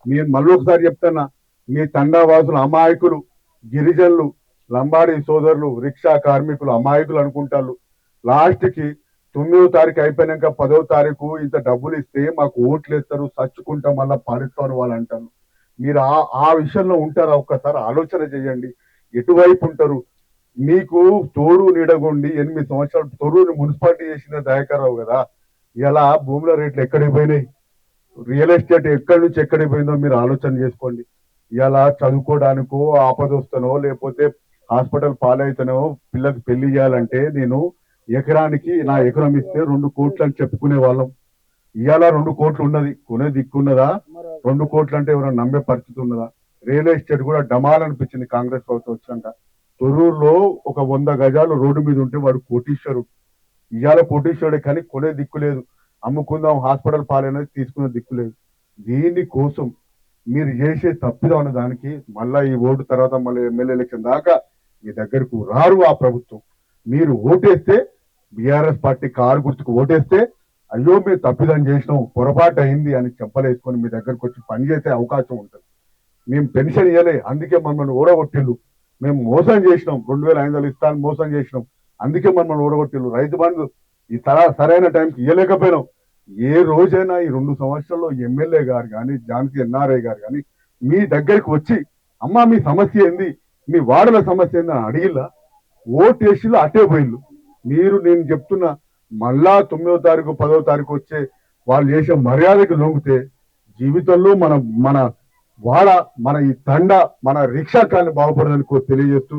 మీరు మళ్ళీ ఒకసారి చెప్తున్నా, మీ తండావాసులు అమాయకులు, గిరిజనులు, లంబాడి సోదరులు, రిక్షా కార్మికులు అమాయకులు అనుకుంటారు. లాస్ట్కి 9వ తారీఖు అయిపోయినాక 10వ తారీఖు ఇంత డబ్బులు ఇస్తే మాకు ఓట్లు వేస్తారు, చచ్చుకుంటాం, మళ్ళీ పాలిస్తారు వాళ్ళు అంటారు. మీరు ఆ విషయంలో ఉంటారా? ఒక్కసారి ఆలోచన చేయండి. ఎటువైపు ఉంటారు? మీకు తోడు నీడగొండి 8 సంవత్సరాలు తొర్రూరు మున్సిపాలిటీ చేసిన దయాకర్రావు కదా. ఇలా భూముల రేట్లు ఎక్కడికి పోయినాయి, రియల్ ఎస్టేట్ ఎక్కడి నుంచి ఎక్కడికి పోయిందో మీరు ఆలోచన చేసుకోండి. ఇలా చదువుకోవడానికో ఆపదొస్తానో లేకపోతే హాస్పిటల్ పాలైతేనో పిల్లకి పెళ్లి చేయాలంటే నేను ఎకరానికి నా ఎకరం ఇస్తే 2 కోట్లు అని చెప్పుకునే వాళ్ళం. ఇవాళ 2 కోట్లు ఉన్నది, కొనే దిక్కున్నదా? 2 కోట్లు అంటే ఎవరైనా నమ్మే పరిస్థితి ఉన్నదా? రియల్ ఎస్టేట్ కూడా డమాల్ అనిపించింది కాంగ్రెస్ ప్రభుత్వం వచ్చాక. తొర్రూరులో ఒక 100 గజాలు రోడ్డు మీద ఉంటే వాడు కోటీశ్వరుడు. ఇవాళ కోటీశ్వరుడే కానీ కొనే దిక్కు లేదు. అమ్ముకుందాం హాస్పిటల్ పాలైనది తీసుకునే దిక్కు లేదు. దీని కోసం మీరు చేసే తప్పిదం అన్న దానికి మళ్ళా ఈ ఓటు తర్వాత మళ్ళీ ఎమ్మెల్యే ఎలక్షన్ దాకా మీ దగ్గరకు రారు ఆ ప్రభుత్వం. మీరు ఓటేస్తే బీఆర్ఎస్ పార్టీ కారు గుర్తుకు ఓటేస్తే అయ్యో మీరు తప్పిదం చేసినాం, పొరపాటు అయింది అని చెప్పలేసుకొని మీ దగ్గరకు వచ్చి పనిచేసే అవకాశం ఉంటుంది. మేము పెన్షన్ ఇవ్వలే అందుకే మమ్మల్ని ఓడగొట్టిళ్ళు, మేము మోసం చేసినాం, 2500 ఇస్తాను మోసం చేసినాం అందుకే మమ్మల్ని ఓడగొట్టిళ్ళు, రైతు బంధు ఈ సరైన టైంకి ఇవ్వలేకపోయినాం. ఏ రోజైనా ఈ 2 సంవత్సరాల్లో ఎమ్మెల్యే గారు కానీ ఝాన్సీ ఎన్ఆర్ఐ గారు కానీ మీ దగ్గరికి వచ్చి అమ్మా మీ సమస్య ఏంది, మీ వార్డుల సమస్య ఏంది అని అడిగిల్లా? ఓటేసిలో అటే పోయిళ్ళు. మీరు నేను చెప్తున్నా, మళ్ళా 9వ తారీఖు 10వ తారీఖు వచ్చే వాళ్ళు చేసే మర్యాదకు లొంగితే జీవితంలో మన మన వాడ మన ఈ తండ మన రిక్షా కాలని బాగుపడదని తెలియజేస్తూ